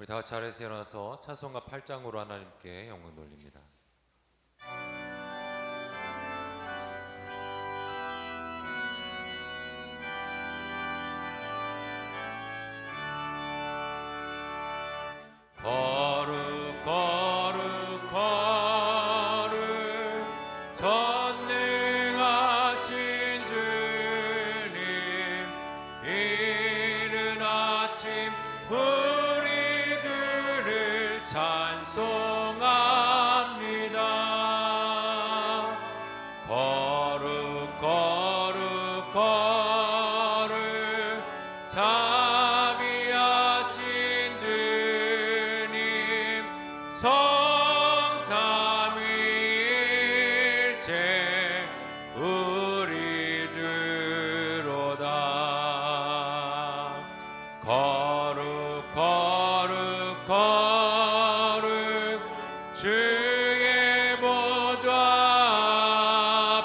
우리 다 같이 아래에서 일어나서 찬송가 8장으로 하나님께 영광 돌립니다. 거룩 거룩 거룩 전능하신 주님, 이른 아침 우리 주를 찬송합니다. 거룩 거룩 거룩 자비하신 주님, 성삼위일체 우리 주로다. 거룩 거룩 거룩 주의 보좌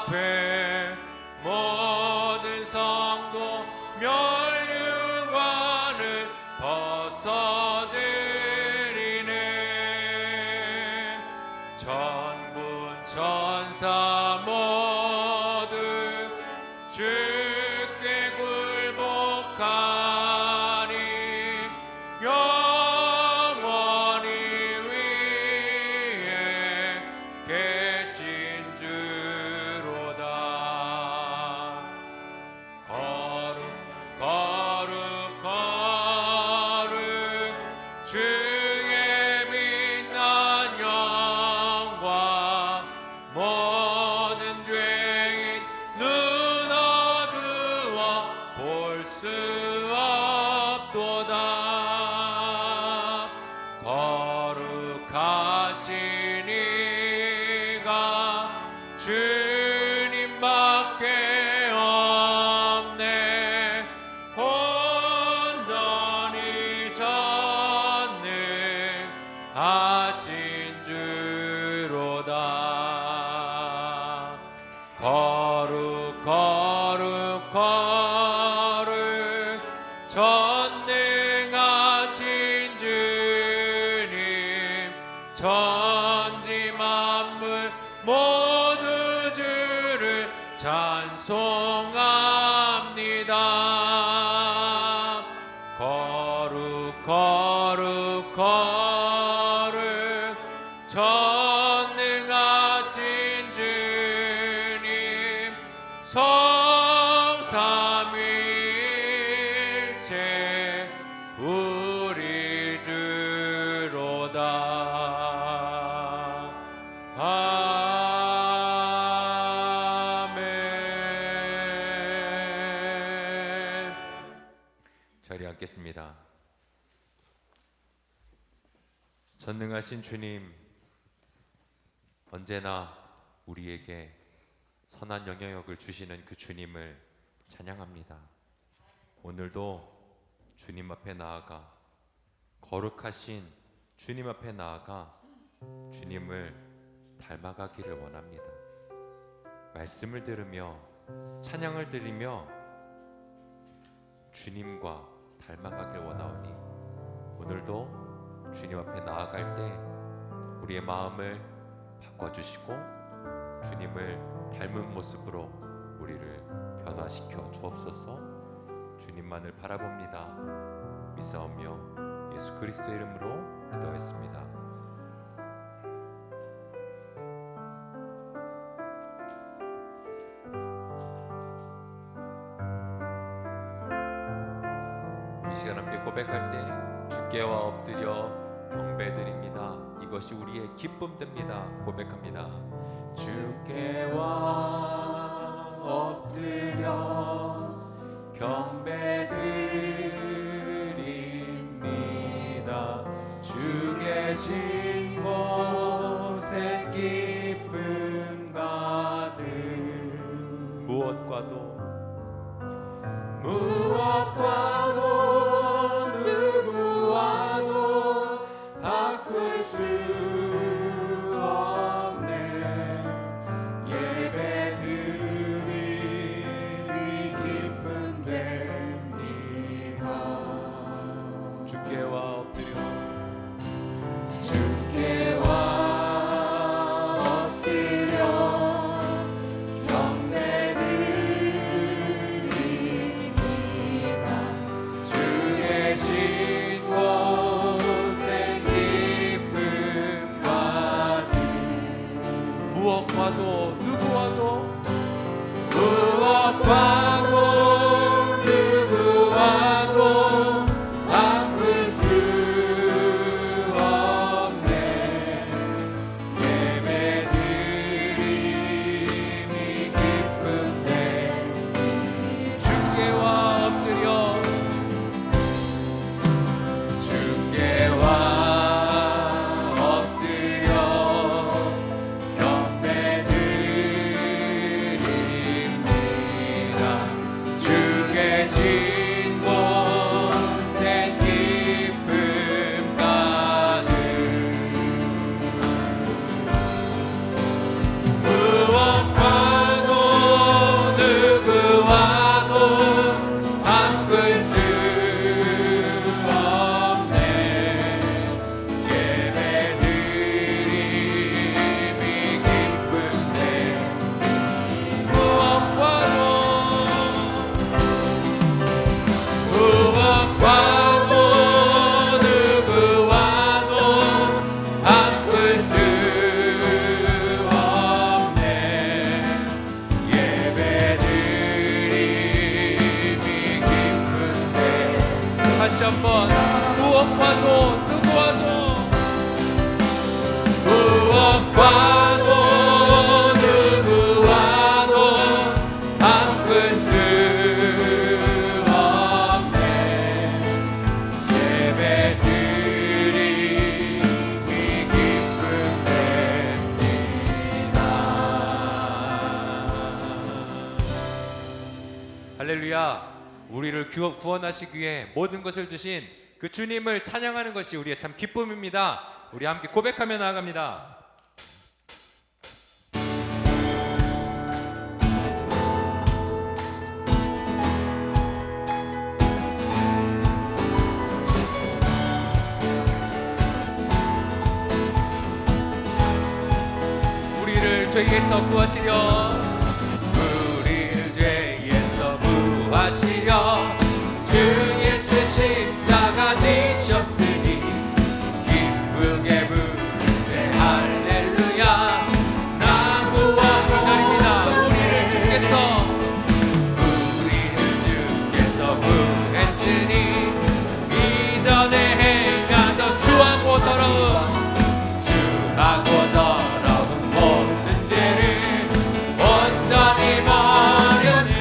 앞에 모든 성도 멸류관을 벗어드리네. 천군 천사 모두 주께 굴복하니 영원히 위에 계신 주로다. 거룩 거룩 거룩 주의 빛난 영광, 모든 죄인 눈 어두워 볼 수 없도다. 거룩하신 이가 주님밖에 없네. 온전히 전능하신 주로다. 거룩 거룩 거룩 전능하신 주님, 천지 만물 모두 주를 찬송합니다. 거룩 거룩 거룩 전능하신 주님, 성삼위일체 우리 주로다. 아멘. 자리에 앉겠습니다. 전능하신 주님, 언제나 우리에게 선한 영향력을 주시는 그 주님을 찬양합니다. 오늘도 주님 앞에 나아가, 거룩하신 주님 앞에 나아가 주님을 닮아가기를 원합니다. 말씀을 들으며 찬양을 드리며 주님과 닮아가길 원하오니, 오늘도 주님 앞에 나아갈 때 우리의 마음을 바꿔주시고 주님을 닮은 모습으로 우리를 변화시켜 주옵소서. 주님만을 바라봅니다. 믿사오며 예수 그리스도의 이름으로 기도했습니다. 이 시간 함께 고백할 때 주께와 엎드려 경배드립니다. 이것이 우리의 기쁨 때입니다. 고백합니다. 주께와 엎드려 경배드립니다. 주 계신 곳에 기쁨 가득, 무엇과도 누구와도 바꿀 수 없네. 예배 드리니 기쁨 됩니다. 다시 한번 무엇과도 누구와도 무엇과도 누구와도 바꿀 수 없네. 예배드림이 기쁨됩니다. 할렐루야. 우리를 구원하시기 위해 모든 것을 주신 그 주님을 찬양하는 것이 우리의 참 기쁨입니다. 우리 함께 고백하며 나아갑니다. 우리를 죄에서 구하시려 구하시려 주 예수의 십자가 지셨으니 기쁘게 부르세 할렐루야. 나무와 구절입니다. 우리를 주께서 구했으니 이전에 행하던 주하고 더러운 모든 죄를 온전히 버렸네.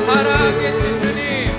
살아계신 주님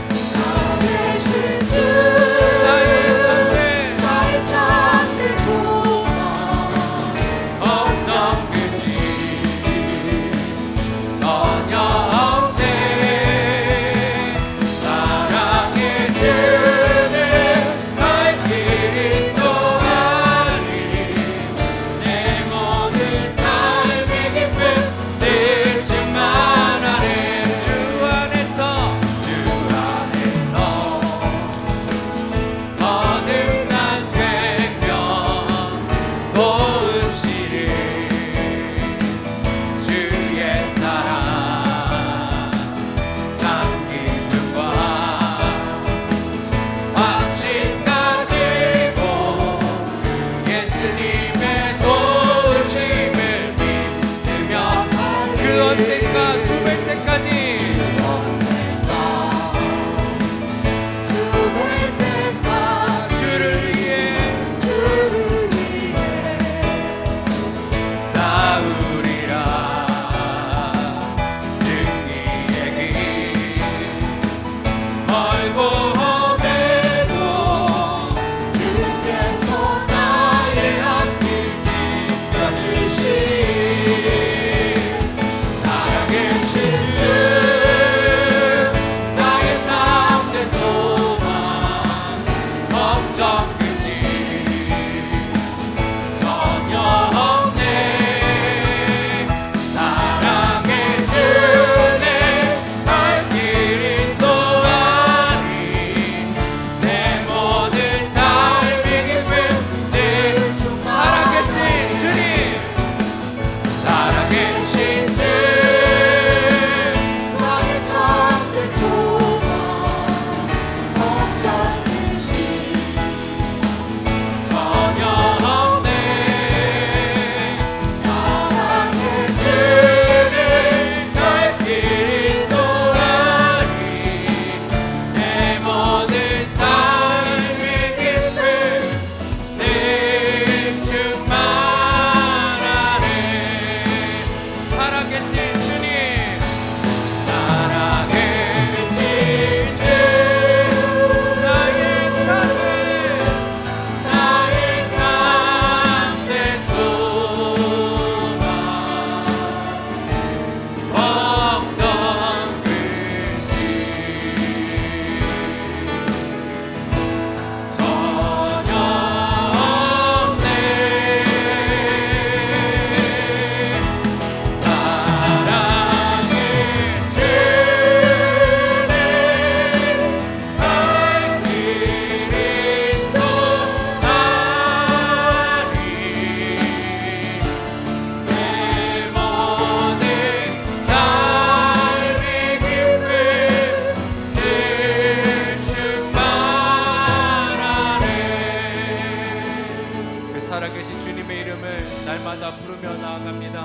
나아갑니다.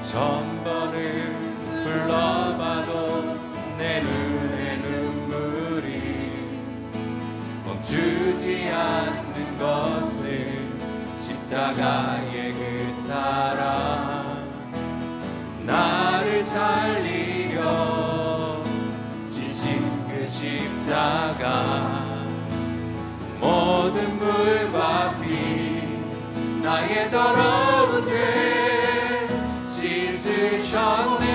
천번을 불러봐도 내 눈에 눈물이 멈추지 않는 것은 십자가의 그 사랑, 나를 살리려 지신 그 십자가, 모든 물과 피 나의 더러운 죄 씻으셨네.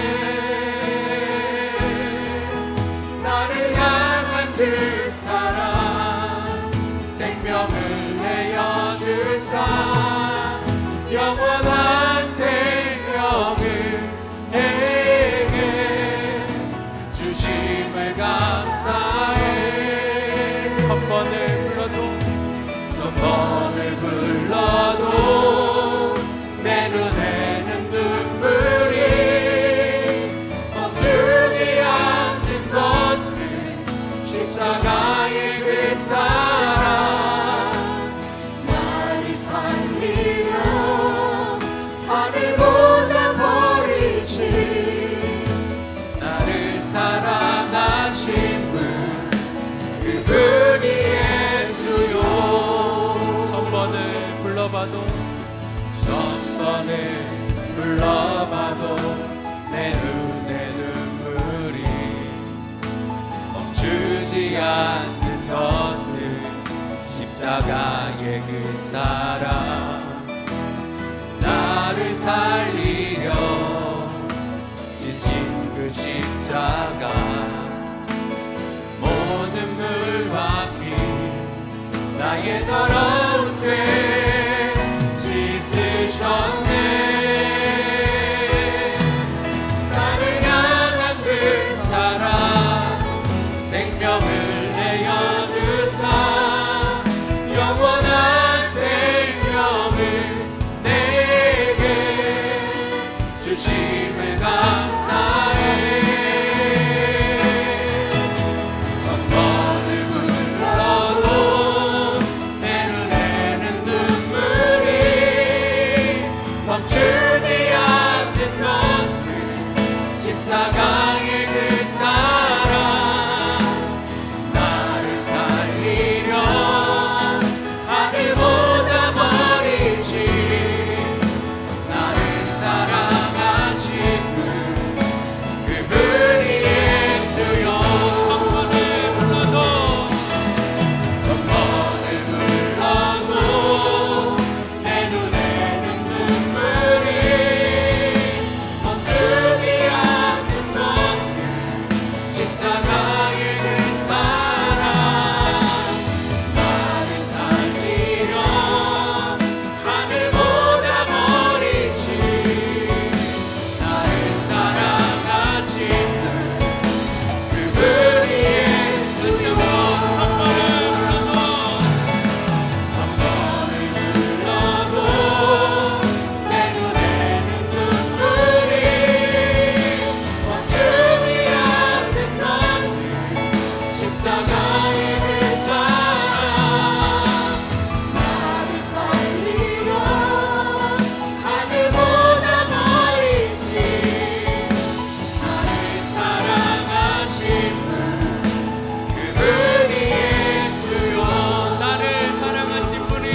나를 향한 그 사랑, 생명을 내어주사 영원한 생명을 내게 주심을 감사해. 천번을 불러도 내 눈에는 눈물이 멈추지 않는 것은 십자가의 그 사랑, 나를 살리려 하늘 보좌 버리신 나를 사랑하신 분, 그분이 예수요. 천번을 불러봐도 내 눈에 눈물이 멈추지 않는 것은 십자가의 그 사랑, 나를 살리려 지신 그 십자가, 모든 물과 피 나의 더러운 죄 씻으셨네. 나를 향한 그 사랑, 생명을 내어주사 영원한 생명을 내게 주심을 감사해. 천번을 불러도 내 눈에는 눈물이 멈추지 않는 것은 십자가의 그 사랑, 나를 살리려 하늘 보좌 버리신 나를 사랑하신 분, 그분이 예수요. 천번을 불러도 내 눈에는 눈물이 멈추지 않는 것은 십자가의 그 사랑, 나를 살리려 하늘 보좌 버리신 나를 사랑하신 분, 그분이 예수요. 천번을 불러도 내 눈에는 눈물이 멈추지 않는 것은 십자가의 그 사랑, 나를 살리려 하늘 보좌 버리신 나를 사랑하신 분, 그분이 예수요. 나를 사랑하신 분이,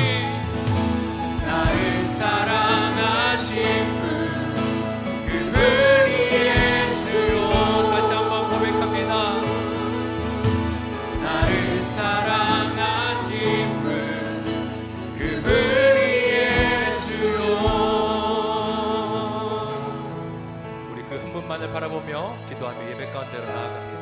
나를 사랑하신 분, 그분이 예수요. 다시 한번 고백합니다. 나를 사랑하신 분, 그분이 예수요. 우리 그 한 분만을 바라보며 기도하며 예배 가운데로 나아갑니다.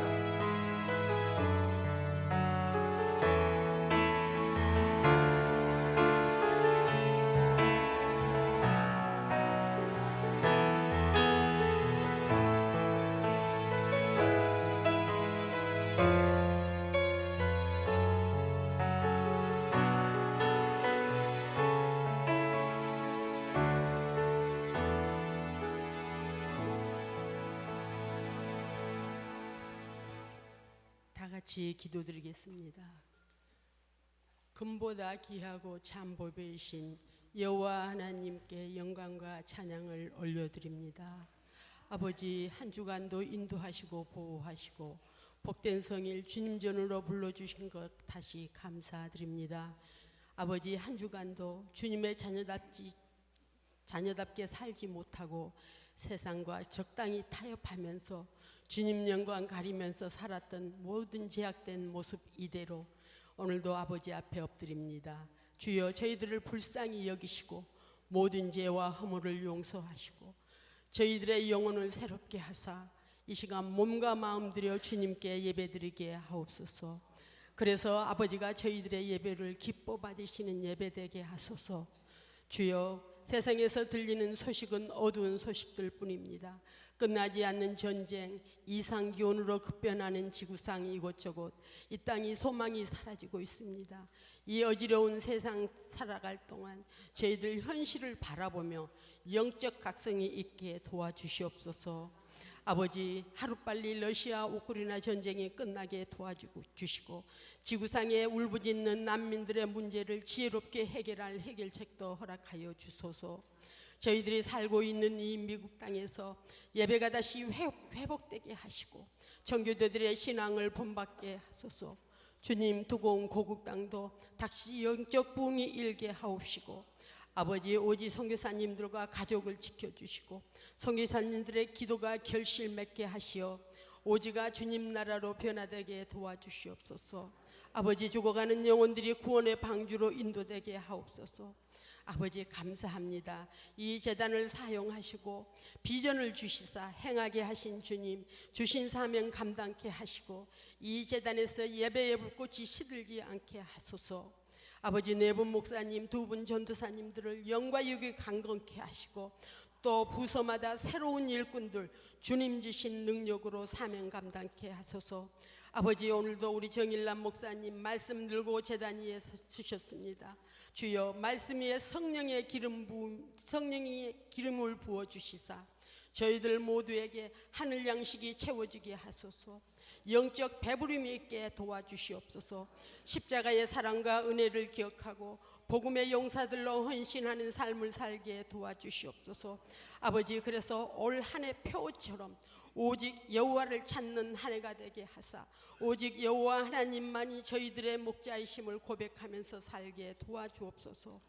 다 같이 기도드리겠습니다. 금보다 귀하고 참 보배이신 여호와 하나님께 영광과 찬양을 올려드립니다. 아버지, 한 주간도 인도하시고 보호하시고 복된 성일 주님 전으로 불러주신 것 다시 감사드립니다. 아버지, 한 주간도 주님의 자녀답게 살지 못하고 세상과 적당히 타협하면서 주님 영광 가리면서 살았던 모든 제약된 모습 이대로 오늘도 아버지 앞에 엎드립니다. 주여, 저희들을 불쌍히 여기시고 모든 죄와 허물을 용서하시고 저희들의 영혼을 새롭게 하사 이 시간 몸과 마음 들여 주님께 예배드리게 하옵소서. 그래서 아버지가 저희들의 예배를 기뻐 받으시는 예배되게 하소서. 주여, 세상에서 들리는 소식은 어두운 소식들 뿐입니다. 끝나지 않는 전쟁, 이상기온으로 급변하는 지구상 이곳저곳 이 땅이 소망이 사라지고 있습니다. 이 어지러운 세상 살아갈 동안 저희들 현실을 바라보며 영적 각성이 있게 도와주시옵소서. 아버지, 하루빨리 러시아 우크라이나 전쟁이 끝나게 도와주시고 지구상에 울부짖는 난민들의 문제를 지혜롭게 해결할 해결책도 허락하여 주소서. 저희들이 살고 있는 이 미국 땅에서 예배가 다시 회복되게 하시고 청교도들의 신앙을 본받게 하소서. 주님, 두고 온 고국 땅도 다시 영적 부흥이 일게 하옵시고 아버지, 오지 선교사님들과 가족을 지켜주시고 선교사님들의 기도가 결실 맺게 하시어 오지가 주님 나라로 변화되게 도와주시옵소서. 아버지, 죽어가는 영혼들이 구원의 방주로 인도되게 하옵소서. 아버지, 감사합니다. 이 재단을 사용하시고 비전을 주시사 행하게 하신 주님, 주신 사명 감당케 하시고 이 재단에서 예배의 불꽃이 시들지 않게 하소서. 아버지, 네 분 목사님, 두 분 전도사님들을 영과 육이 강건케 하시고 또 부서마다 새로운 일꾼들 주님 주신 능력으로 사명 감당케 하소서. 아버지, 오늘도 우리 정일남 목사님 말씀 들고 제단 위에 서셨습니다. 주여, 말씀 위에 성령의 기름을 부어 주시사 저희들 모두에게 하늘 양식이 채워지게 하소서. 영적 배부름이 있게 도와주시옵소서. 십자가의 사랑과 은혜를 기억하고 복음의 용사들로 헌신하는 삶을 살게 도와주시옵소서. 아버지, 그래서 올 한 해 표처럼 오직 여호와를 찾는 한 해가 되게 하사 오직 여호와 하나님만이 저희들의 목자이심을 고백하면서 살게 도와주옵소서.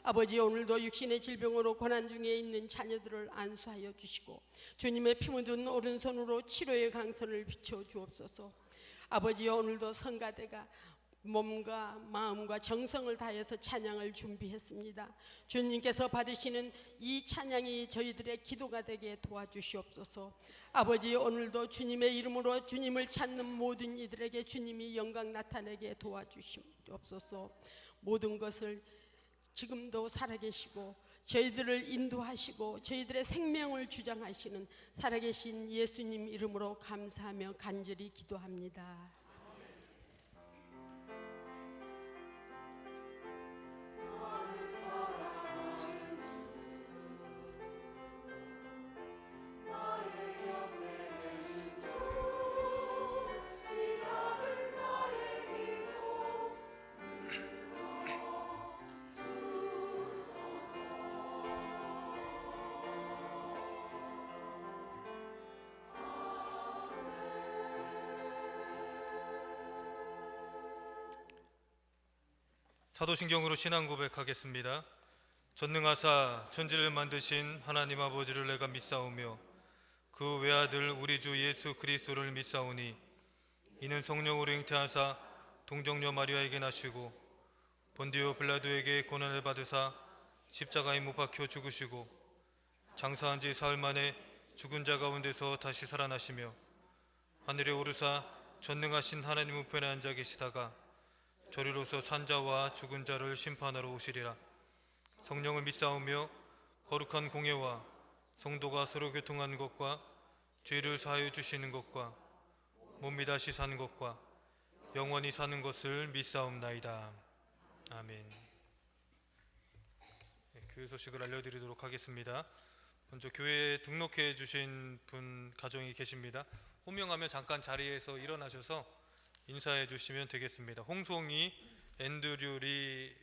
아버지, 오늘도 육신의 질병으로 고난 중에 있는 자녀들을 안수하여 주시고 주님의 피 묻은 오른손으로 치료의 강선을 비춰 주옵소서. 아버지, 오늘도 성가대가 몸과 마음과 정성을 다해서 찬양을 준비했습니다. 주님께서 받으시는 이 찬양이 저희들의 기도가 되게 도와주시옵소서. 아버지, 오늘도 주님의 이름으로 주님을 찾는 모든 이들에게 주님이 영광 나타내게 도와주시옵소서. 모든 것을 지금도 살아계시고 저희들을 인도하시고 저희들의 생명을 주장하시는 살아계신 예수님 이름으로 감사하며 간절히 기도합니다. 사도신경으로 신앙 고백하겠습니다. 전능하사 천지를 만드신 하나님 아버지를 내가 믿사오며 그 외아들 우리 주 예수 그리스도를 믿사오니 이는 성령으로 잉태하사 동정녀 마리아에게 나시고 본디오 빌라도에게 고난을 받으사 십자가에 못 박혀 죽으시고 장사한 지 사흘 만에 죽은 자 가운데서 다시 살아나시며 하늘에 오르사 전능하신 하나님 우편에 앉아 계시다가 저리로서 산자와 죽은 자를 심판하러 오시리라. 성령을 믿사오며 거룩한 공예와 성도가 서로 교통하는 것과 죄를 사하여 주시는 것과 몸이 다시 사는 것과 영원히 사는 것을 믿사옵나이다. 아멘. 교회 소식을 알려드리도록 하겠습니다. 먼저 교회에 등록해 주신 분 가정이 계십니다. 호명하면 잠깐 자리에서 일어나셔서 인사해 주시면 되겠습니다. 홍송이 앤드류 리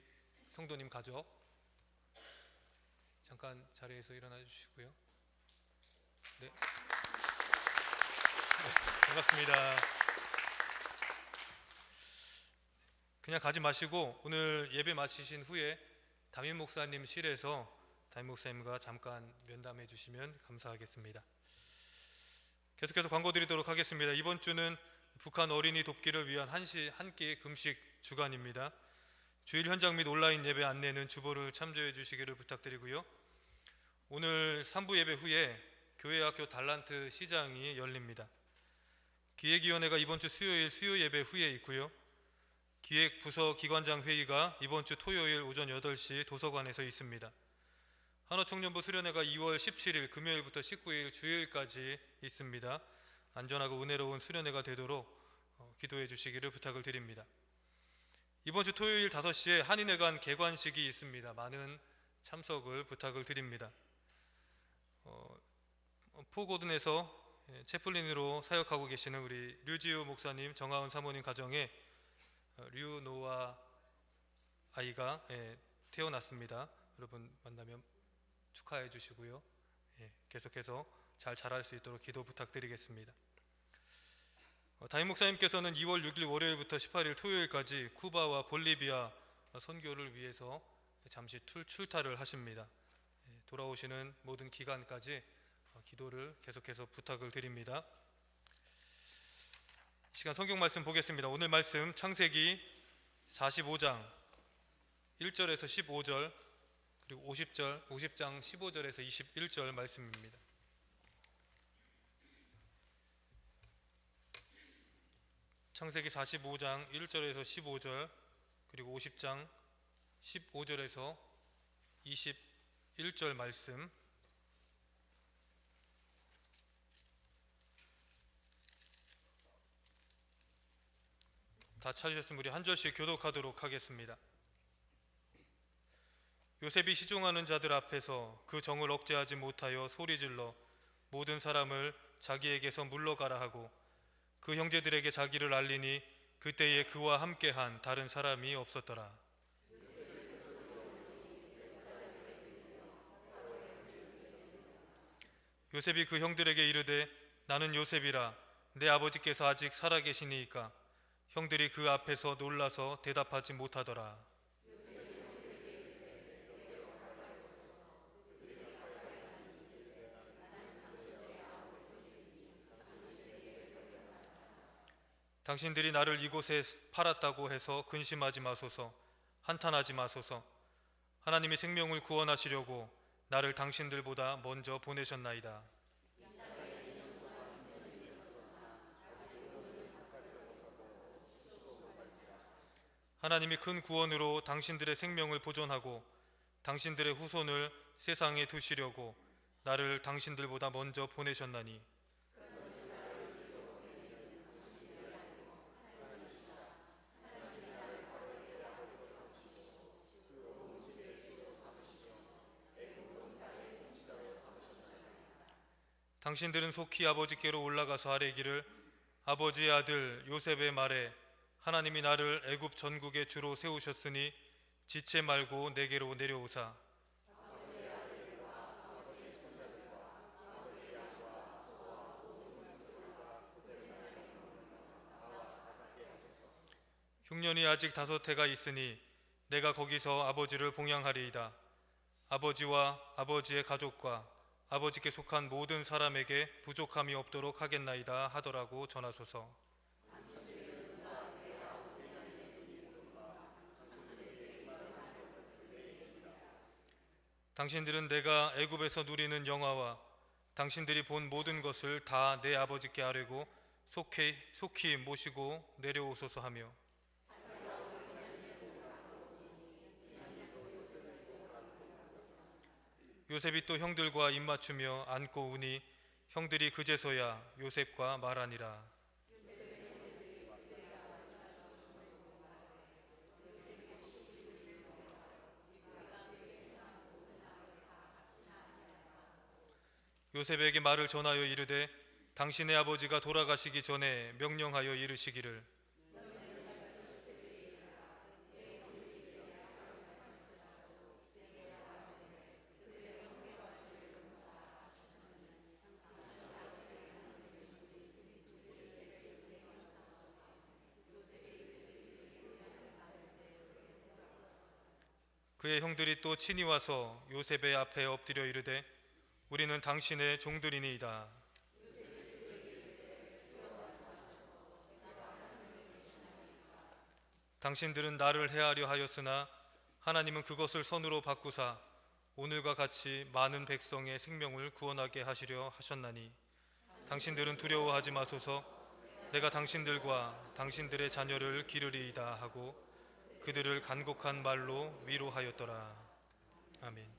성도님 가족. 잠깐 자리에서 일어나 주시고요. 네. 반갑습니다. 그냥 가지 마시고 오늘 예배 마치신 후에 담임 목사님 실에서 담임 목사님과 잠깐 면담해 주시면 감사하겠습니다. 계속해서 광고 드리도록 하겠습니다. 이번 주는 북한 어린이 돕기를 위한 한 끼 금식 주간입니다. 주일 현장 및 온라인 예배 안내는 주보를 참조해 주시기를 부탁드리고요. 오늘 3부 예배 후에 교회학교 달란트 시장이 열립니다. 기획위원회가 이번 주 수요일 수요 예배 후에 있고요. 기획부서 기관장 회의가 이번 주 토요일 오전 8시 도서관에서 있습니다. 한어청년부 수련회가 2월 17일 금요일부터 19일 주일까지 있습니다. 안전하고 은혜로운 수련회가 되도록 기도해 주시기를 부탁을 드립니다. 이번 주 토요일 5시에 한인회관 개관식이 있습니다. 많은 참석을 부탁을 드립니다. 포고든에서 채플린으로 사역하고 계시는 우리 류지우 목사님, 정하은 사모님 가정에 류노아 아이가 태어났습니다. 여러분 만나면 축하해 주시고요. 계속해서 잘 자랄 수 있도록 기도 부탁드리겠습니다. 담임 목사님께서는 2월 6일 월요일부터 18일 토요일까지 쿠바와 볼리비아 선교를 위해서 잠시 출타를 하십니다. 돌아오시는 모든 기간까지 기도를 계속해서 부탁을 드립니다. 이 시간 성경 말씀 보겠습니다. 오늘 말씀 창세기 45장 1절에서 15절 그리고 50장 15절에서 21절 말씀입니다. 창세기 45장 1절에서 15절 그리고 50장 15절에서 21절 말씀 다 찾으셨으면 우리 한 절씩 교독하도록 하겠습니다. 요셉이 시종하는 자들 앞에서 그 정을 억제하지 못하여 소리질러 모든 사람을 자기에게서 물러가라 하고 그 형제들에게 자기를 알리니 그때에 그와 함께한 다른 사람이 없었더라. 요셉이 그 형들에게 이르되 나는 요셉이라 내 아버지께서 아직 살아계시니이까 형들이 그 앞에서 놀라서 대답하지 못하더라. 당신들이 나를 이곳에 팔았다고 해서 근심하지 마소서, 한탄하지 마소서. 하나님이 생명을 구원하시려고 나를 당신들보다 먼저 보내셨나이다. 하나님이 큰 구원으로 당신들의 생명을 보존하고 당신들의 후손을 세상에 두시려고 나를 당신들보다 먼저 보내셨나니 당신들은 속히 아버지께로 올라가서 아뢰기를 아버지의 아들 요셉의 말에 하나님이 나를 애굽 전국의 주로 세우셨으니 지체 말고 내게로 내려오사 흉년이 아직 5해가 있으니 내가 거기서 아버지를 봉양하리이다. 아버지와 아버지의 가족과 아버지께 속한 모든 사람에게 부족함이 없도록 하겠나이다 하더라고 전하소서. 당신들은 내가 애굽에서 누리는 영화와 당신들이 본 모든 것을 다 내 아버지께 아뢰고 속히 모시고 내려오소서 하며 요셉이 또 형들과 입맞추며 안고 우니 형들이 그제서야 요셉과 말하니라. 요셉에게 말을 전하여 이르되 당신의 아버지가 돌아가시기 전에 명령하여 이르시기를 그의 형들이 또 친히 와서 요셉의 앞에 엎드려 이르되 우리는 당신의 종들이니이다. 당신들은 나를 해하려 하였으나 하나님은 그것을 선으로 바꾸사 오늘과 같이 많은 백성의 생명을 구원하게 하시려 하셨나니 당신들은 두려워하지 마소서. 내가 당신들과 당신들의 자녀를 기르리이다 하고 그들을 간곡한 말로 위로하였더라. 아멘.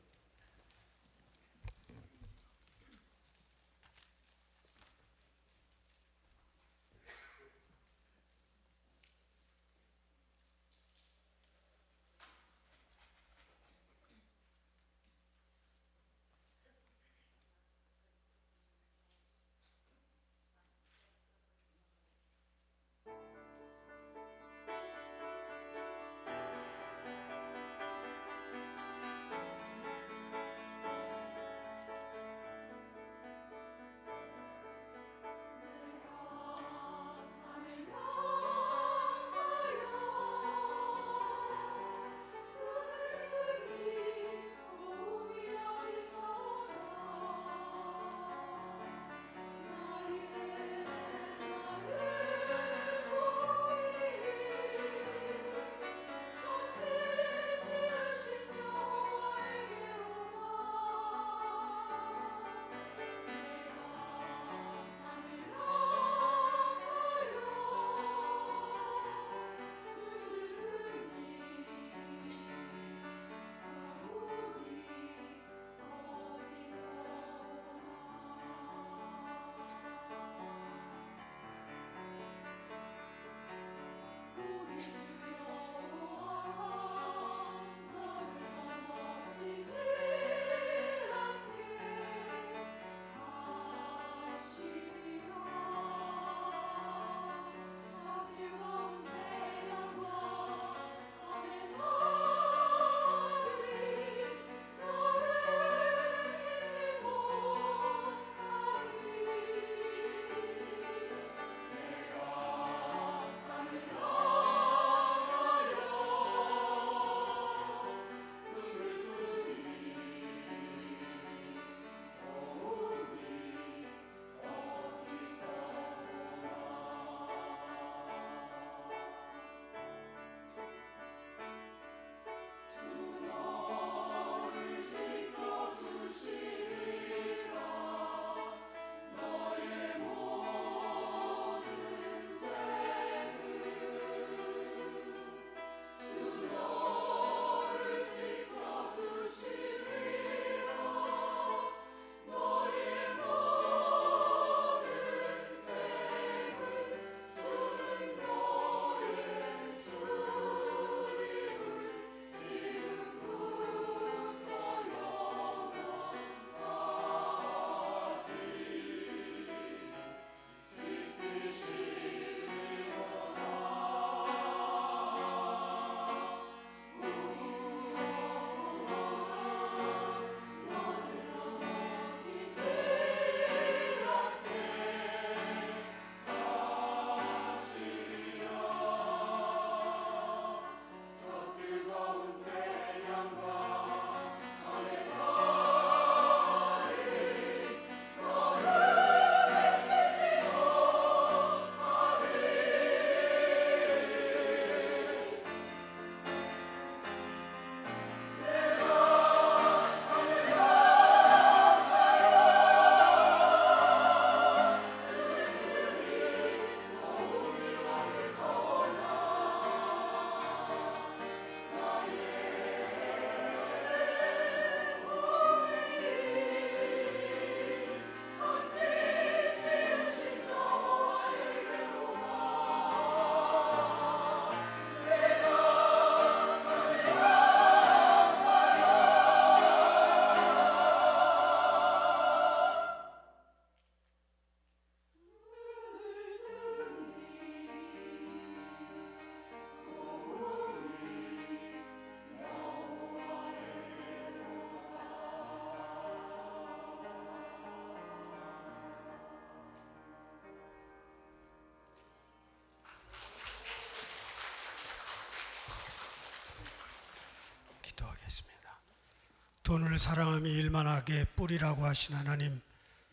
돈을 사랑하며 일만하게 뿌리라고 하신 하나님,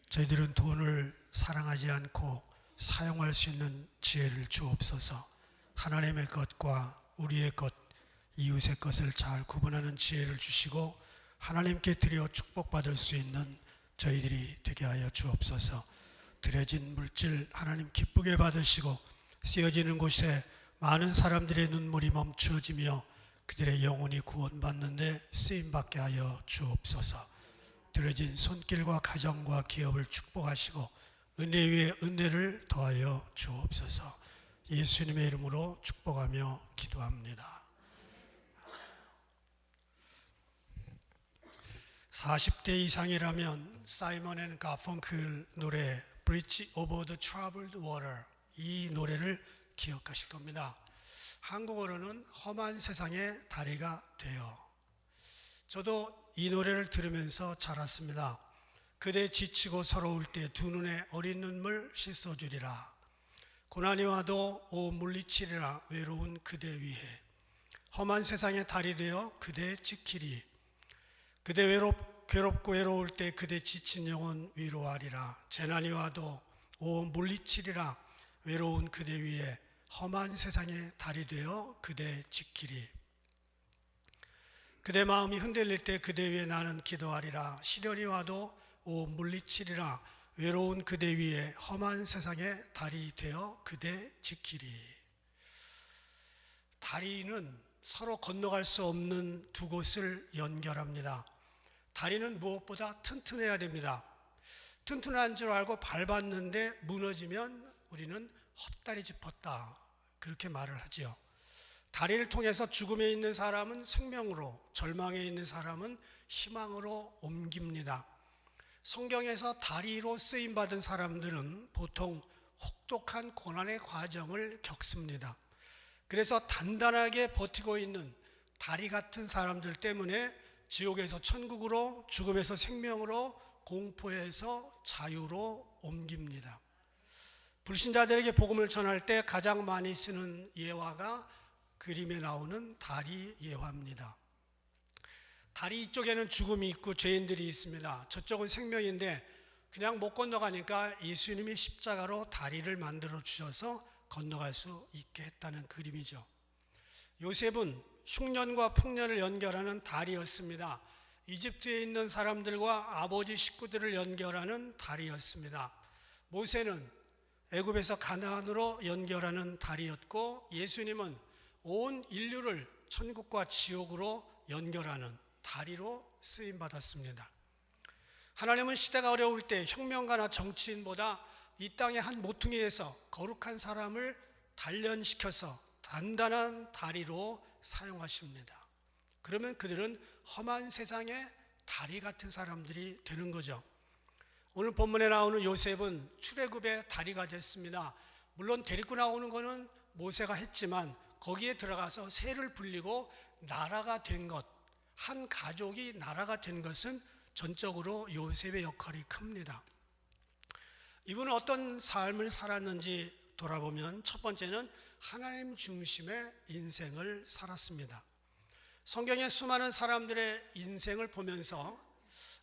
저희들은 돈을 사랑하지 않고 사용할 수 있는 지혜를 주옵소서. 하나님의 것과 우리의 것, 이웃의 것을 잘 구분하는 지혜를 주시고 하나님께 드려 축복받을 수 있는 저희들이 되게 하여 주옵소서. 드려진 물질 하나님 기쁘게 받으시고 쓰여지는 곳에 많은 사람들의 눈물이 멈추어지며 그들의 영혼이 구원받는데 쓰임받게 하여 주옵소서. 드려진 손길과 가정과 기업을 축복하시고 은혜 위에 은혜를 더하여 주옵소서. 예수님의 이름으로 축복하며 기도합니다. 40대 이상이라면 사이먼 앤 가펑클 노래 Bridge over the Troubled Water, 이 노래를 기억하실 겁니다. 한국어로는 험한 세상의 다리가 되어. 저도 이 노래를 들으면서 자랐습니다. 그대 지치고 서러울 때 두 눈에 어린 눈물 씻어주리라. 고난이 와도 오 물리치리라. 외로운 그대 위해 험한 세상의 달이 되어 그대 지키리. 그대 괴롭고 외로울 때 그대 지친 영혼 위로하리라. 재난이 와도 오 물리치리라. 외로운 그대 위에 험한 세상의 달이 되어 그대 지키리. 그대 마음이 흔들릴 때 그대 위에 나는 기도하리라. 시련이 와도 오 물리치리라. 외로운 그대 위에 험한 세상의 달이 되어 그대 지키리. 다리는 서로 건너갈 수 없는 두 곳을 연결합니다. 다리는 무엇보다 튼튼해야 됩니다. 튼튼한 줄 알고 밟았는데 무너지면 우리는 헛다리 짚었다, 그렇게 말을 하죠. 다리를 통해서 죽음에 있는 사람은 생명으로, 절망에 있는 사람은 희망으로 옮깁니다. 성경에서 다리로 쓰임받은 사람들은 보통 혹독한 고난의 과정을 겪습니다. 그래서 단단하게 버티고 있는 다리 같은 사람들 때문에 지옥에서 천국으로, 죽음에서 생명으로, 공포에서 자유로 옮깁니다. 불신자들에게 복음을 전할 때 가장 많이 쓰는 예화가 그림에 나오는 다리 예화입니다. 다리 이쪽에는 죽음이 있고 죄인들이 있습니다. 저쪽은 생명인데 그냥 못 건너가니까 예수님이 십자가로 다리를 만들어 주셔서 건너갈 수 있게 했다는 그림이죠. 요셉은 흉년과 풍년을 연결하는 다리였습니다. 이집트에 있는 사람들과 아버지 식구들을 연결하는 다리였습니다. 모세는 애굽에서 가나안으로 연결하는 다리였고, 예수님은 온 인류를 천국과 지옥으로 연결하는 다리로 쓰임받았습니다. 하나님은 시대가 어려울 때 혁명가나 정치인보다 이 땅의 한 모퉁이에서 거룩한 사람을 단련시켜서 단단한 다리로 사용하십니다. 그러면 그들은 험한 세상의 다리 같은 사람들이 되는 거죠. 오늘 본문에 나오는 요셉은 출애굽의 다리가 됐습니다. 물론 데리고 나오는 것은 모세가 했지만 거기에 들어가서 새를 불리고 나라가 된 것, 한 가족이 나라가 된 것은 전적으로 요셉의 역할이 큽니다. 이분은 어떤 삶을 살았는지 돌아보면 첫 번째는 하나님 중심의 인생을 살았습니다. 성경의 수많은 사람들의 인생을 보면서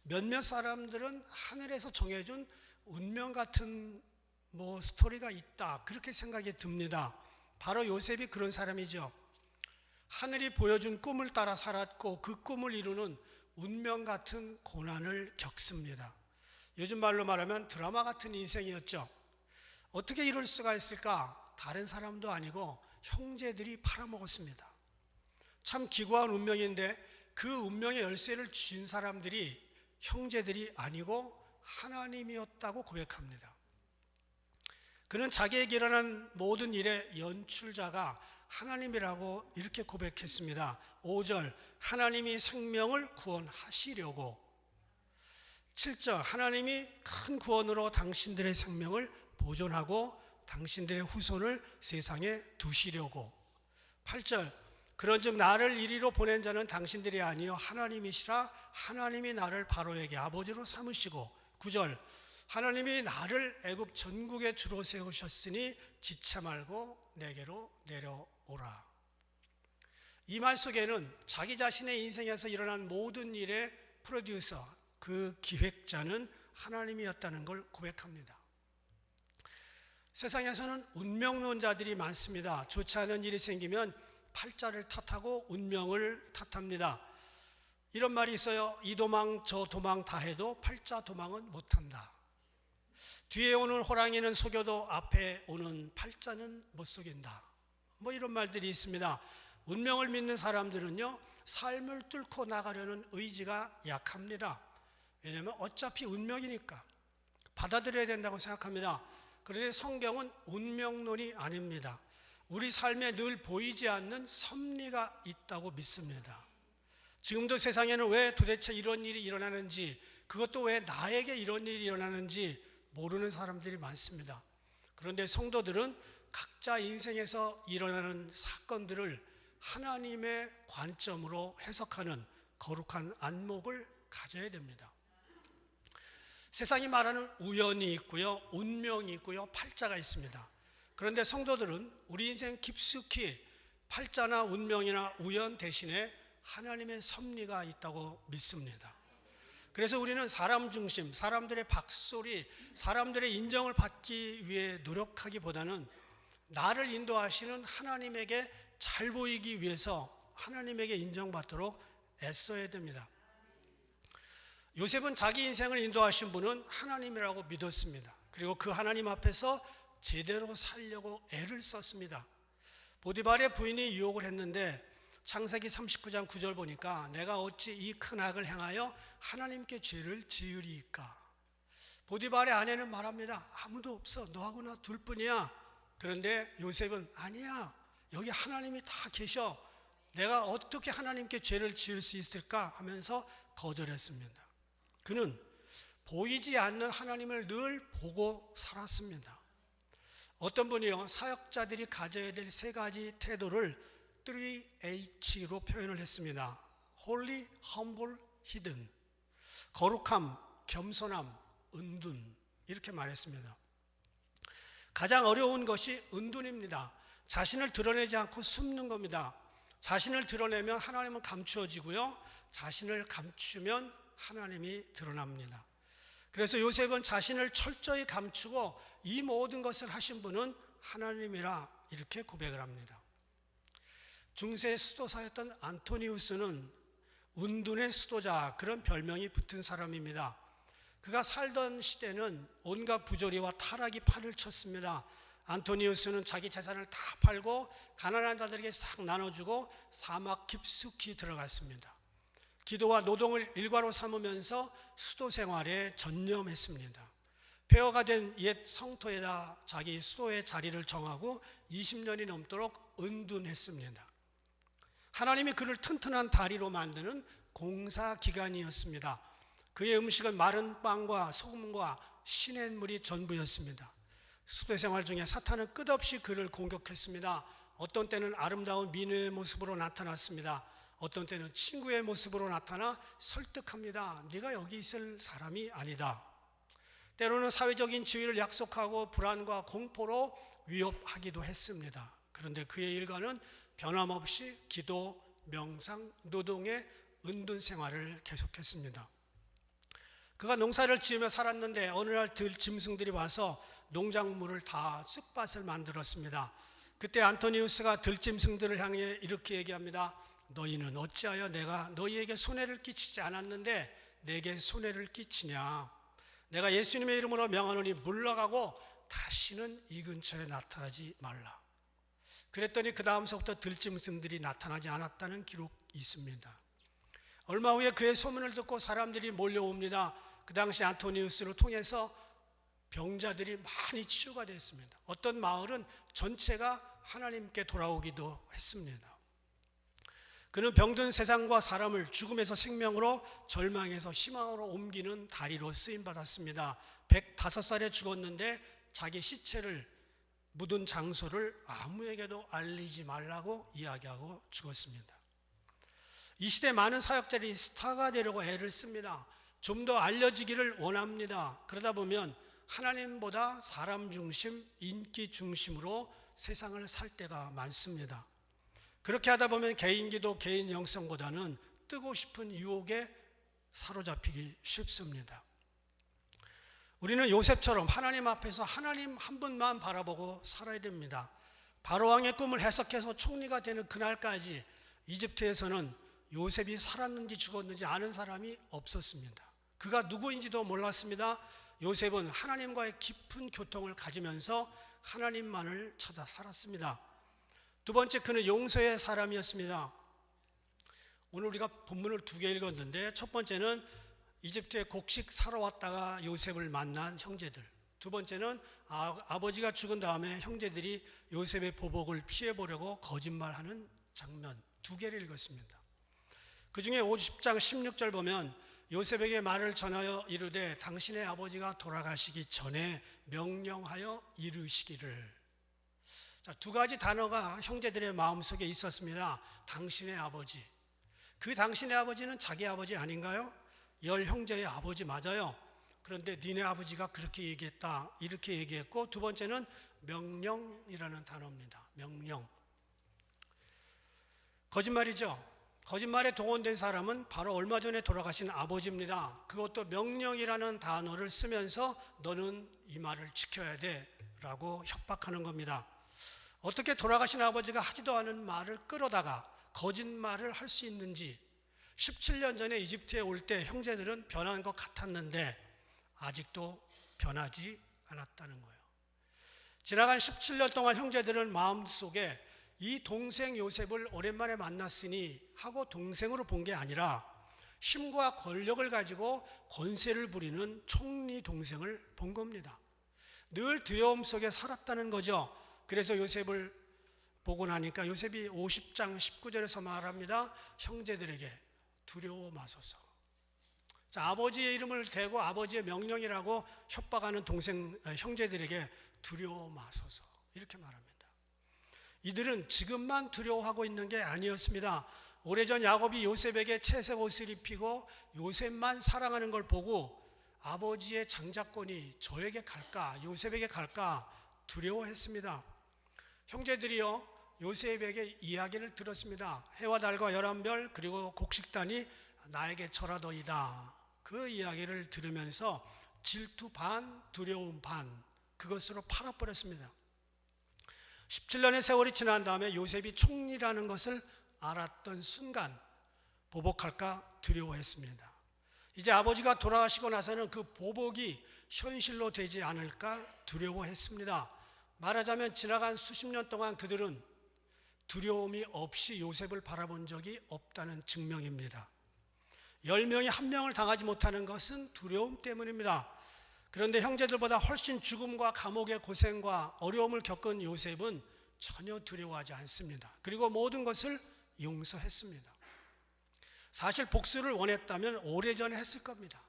몇몇 사람들은 하늘에서 정해준 운명 같은 스토리가 있다, 그렇게 생각이 듭니다. 바로 요셉이 그런 사람이죠. 하늘이 보여준 꿈을 따라 살았고 그 꿈을 이루는 운명 같은 고난을 겪습니다. 요즘 말로 말하면 드라마 같은 인생이었죠. 어떻게 이럴 수가 있을까? 다른 사람도 아니고 형제들이 팔아먹었습니다. 참 기구한 운명인데 그 운명의 열쇠를 쥔 사람들이 형제들이 아니고 하나님이었다고 고백합니다. 그는 자기에게 일어난 모든 일의 연출자가 하나님이라고 이렇게 고백했습니다. 5절, 하나님이 생명을 구원하시려고. 7절, 하나님이 큰 구원으로 당신들의 생명을 보존하고 당신들의 후손을 세상에 두시려고. 8절, 그런즉 나를 이리로 보낸 자는 당신들이 아니요 하나님이시라. 하나님이 나를 바로에게 아버지로 삼으시고. 9절, 하나님이 나를 애굽 전국에 주로 세우셨으니 지체 말고 내게로 내려오라. 이 말 속에는 자기 자신의 인생에서 일어난 모든 일의 프로듀서, 그 기획자는 하나님이었다는 걸 고백합니다. 세상에서는 운명론자들이 많습니다. 좋지 않은 일이 생기면 팔자를 탓하고 운명을 탓합니다. 이런 말이 있어요. 이 도망 저 도망 다 해도 팔자 도망은 못한다. 뒤에 오는 호랑이는 속여도 앞에 오는 팔자는 못 속인다. 뭐 이런 말들이 있습니다. 운명을 믿는 사람들은요, 삶을 뚫고 나가려는 의지가 약합니다. 왜냐하면 어차피 운명이니까 받아들여야 된다고 생각합니다. 그런데 성경은 운명론이 아닙니다. 우리 삶에 늘 보이지 않는 섭리가 있다고 믿습니다. 지금도 세상에는 왜 도대체 이런 일이 일어나는지, 그것도 왜 나에게 이런 일이 일어나는지 모르는 사람들이 많습니다. 그런데 성도들은 각자 인생에서 일어나는 사건들을 하나님의 관점으로 해석하는 거룩한 안목을 가져야 됩니다. 세상이 말하는 우연이 있고요, 운명이 있고요, 팔자가 있습니다. 그런데 성도들은 우리 인생 깊숙이 팔자나 운명이나 우연 대신에 하나님의 섭리가 있다고 믿습니다. 그래서 우리는 사람 중심, 사람들의 박수소리, 사람들의 인정을 받기 위해 노력하기보다는 나를 인도하시는 하나님에게 잘 보이기 위해서 하나님에게 인정받도록 애써야 됩니다. 요셉은 자기 인생을 인도하신 분은 하나님이라고 믿었습니다. 그리고 그 하나님 앞에서 제대로 살려고 애를 썼습니다. 보디발의 부인이 유혹을 했는데 창세기 39장 9절 보니까 내가 어찌 이 큰 악을 행하여 하나님께 죄를 지으리이까. 보디발의 아내는 말합니다. 아무도 없어, 너하고 나 둘뿐이야. 그런데 요셉은 아니야, 여기 하나님이 다 계셔, 내가 어떻게 하나님께 죄를 지을 수 있을까 하면서 거절했습니다. 그는 보이지 않는 하나님을 늘 보고 살았습니다. 어떤 분이요, 사역자들이 가져야 될 세 가지 태도를 3H로 표현을 했습니다. Holy, Humble, Hidden. 거룩함, 겸손함, 은둔, 이렇게 말했습니다. 가장 어려운 것이 은둔입니다. 자신을 드러내지 않고 숨는 겁니다. 자신을 드러내면 하나님은 감추어지고요, 자신을 감추면 하나님이 드러납니다. 그래서 요셉은 자신을 철저히 감추고 이 모든 것을 하신 분은 하나님이라 이렇게 고백을 합니다. 중세 수도사였던 안토니우스는 은둔의 수도자, 그런 별명이 붙은 사람입니다. 그가 살던 시대는 온갖 부조리와 타락이 판을 쳤습니다. 안토니우스는 자기 재산을 다 팔고 가난한 자들에게 싹 나눠주고 사막 깊숙이 들어갔습니다. 기도와 노동을 일과로 삼으면서 수도 생활에 전념했습니다. 폐허가 된 옛 성토에다 자기 수도의 자리를 정하고 20년이 넘도록 은둔했습니다. 하나님이 그를 튼튼한 다리로 만드는 공사기관이었습니다. 그의 음식은 마른 빵과 소금과 시냇물이 전부였습니다. 수도 생활 중에 사탄은 끝없이 그를 공격했습니다. 어떤 때는 아름다운 민우의 모습으로 나타났습니다. 어떤 때는 친구의 모습으로 나타나 설득합니다. 네가 여기 있을 사람이 아니다. 때로는 사회적인 지위를 약속하고 불안과 공포로 위협하기도 했습니다. 그런데 그의 일과는 변함없이 기도, 명상, 노동의 은둔 생활을 계속했습니다. 그가 농사를 지으며 살았는데 어느 날 들짐승들이 와서 농작물을 다 쑥밭을 만들었습니다. 그때 안토니우스가 들짐승들을 향해 이렇게 얘기합니다. 너희는 어찌하여 내가 너희에게 손해를 끼치지 않았는데 내게 손해를 끼치냐. 내가 예수님의 이름으로 명하노니 물러가고 다시는 이 근처에 나타나지 말라. 그랬더니 그 다음서부터 들짐승들이 나타나지 않았다는 기록이 있습니다. 얼마 후에 그의 소문을 듣고 사람들이 몰려옵니다. 그 당시 안토니우스를 통해서 병자들이 많이 치유가 됐습니다. 어떤 마을은 전체가 하나님께 돌아오기도 했습니다. 그는 병든 세상과 사람을 죽음에서 생명으로, 절망에서 희망으로 옮기는 다리로 쓰임받았습니다. 105살에 죽었는데 자기 시체를 묻은 장소를 아무에게도 알리지 말라고 이야기하고 죽었습니다. 이 시대 많은 사역자들이 스타가 되려고 애를 씁니다. 좀 더 알려지기를 원합니다. 그러다 보면 하나님보다 사람 중심, 인기 중심으로 세상을 살 때가 많습니다. 그렇게 하다 보면 개인 기도, 개인 영성보다는 뜨고 싶은 유혹에 사로잡히기 쉽습니다. 우리는 요셉처럼 하나님 앞에서 하나님 한 분만 바라보고 살아야 됩니다. 바로왕의 꿈을 해석해서 총리가 되는 그날까지 이집트에서는 요셉이 살았는지 죽었는지 아는 사람이 없었습니다. 그가 누구인지도 몰랐습니다. 요셉은 하나님과의 깊은 교통을 가지면서 하나님만을 찾아 살았습니다. 두 번째, 그는 용서의 사람이었습니다. 오늘 우리가 본문을 2개 읽었는데, 첫 번째는 이집트에 곡식 사러 왔다가 요셉을 만난 형제들, 두 번째는 아버지가 죽은 다음에 형제들이 요셉의 보복을 피해보려고 거짓말하는 장면, 2개를 읽었습니다. 그 중에 50장 16절 보면 요셉에게 말을 전하여 이르되 당신의 아버지가 돌아가시기 전에 명령하여 이르시기를. 자, 2가지 단어가 형제들의 마음속에 있었습니다. 당신의 아버지. 그 당신의 아버지는 자기 아버지 아닌가요? 10형제의 아버지 맞아요. 그런데 니네 아버지가 그렇게 얘기했다, 이렇게 얘기했고, 두 번째는 명령이라는 단어입니다. 명령. 거짓말이죠. 거짓말에 동원된 사람은 바로 얼마 전에 돌아가신 아버지입니다. 그것도 명령이라는 단어를 쓰면서 너는 이 말을 지켜야 돼 라고 협박하는 겁니다. 어떻게 돌아가신 아버지가 하지도 않은 말을 끌어다가 거짓말을 할 수 있는지, 17년 전에 이집트에 올 때 형제들은 변한 것 같았는데 아직도 변하지 않았다는 거예요. 지나간 17년 동안 형제들은 마음속에 이 동생 요셉을 오랜만에 만났으니 하고 동생으로 본 게 아니라 힘과 권력을 가지고 권세를 부리는 총리 동생을 본 겁니다. 늘 두려움 속에 살았다는 거죠. 그래서 요셉을 보고 나니까 요셉이 50장 19절에서 말합니다. 형제들에게 두려워 마소서. 자, 아버지의 이름을 대고 아버지의 명령이라고 협박하는 형제들에게 두려워 마소서, 이렇게 말합니다. 이들은 지금만 두려워하고 있는 게 아니었습니다. 오래전 야곱이 요셉에게 채색 옷을 입히고 요셉만 사랑하는 걸 보고 아버지의 장자권이 저에게 갈까, 요셉에게 갈까 두려워했습니다. 형제들이요, 요셉에게 이야기를 들었습니다. 해와 달과 11별 그리고 곡식단이 나에게 절하더이다. 그 이야기를 들으면서 질투 반, 두려움 반, 그것으로 팔아버렸습니다. 17년의 세월이 지난 다음에 요셉이 총리라는 것을 알았던 순간 보복할까 두려워했습니다. 이제 아버지가 돌아가시고 나서는 그 보복이 현실로 되지 않을까 두려워했습니다. 말하자면 지나간 수십 년 동안 그들은 두려움이 없이 요셉을 바라본 적이 없다는 증명입니다. 10명이 1명을 당하지 못하는 것은 두려움 때문입니다. 그런데 형제들보다 훨씬 죽음과 감옥의 고생과 어려움을 겪은 요셉은 전혀 두려워하지 않습니다. 그리고 모든 것을 용서했습니다. 사실 복수를 원했다면 오래전에 했을 겁니다.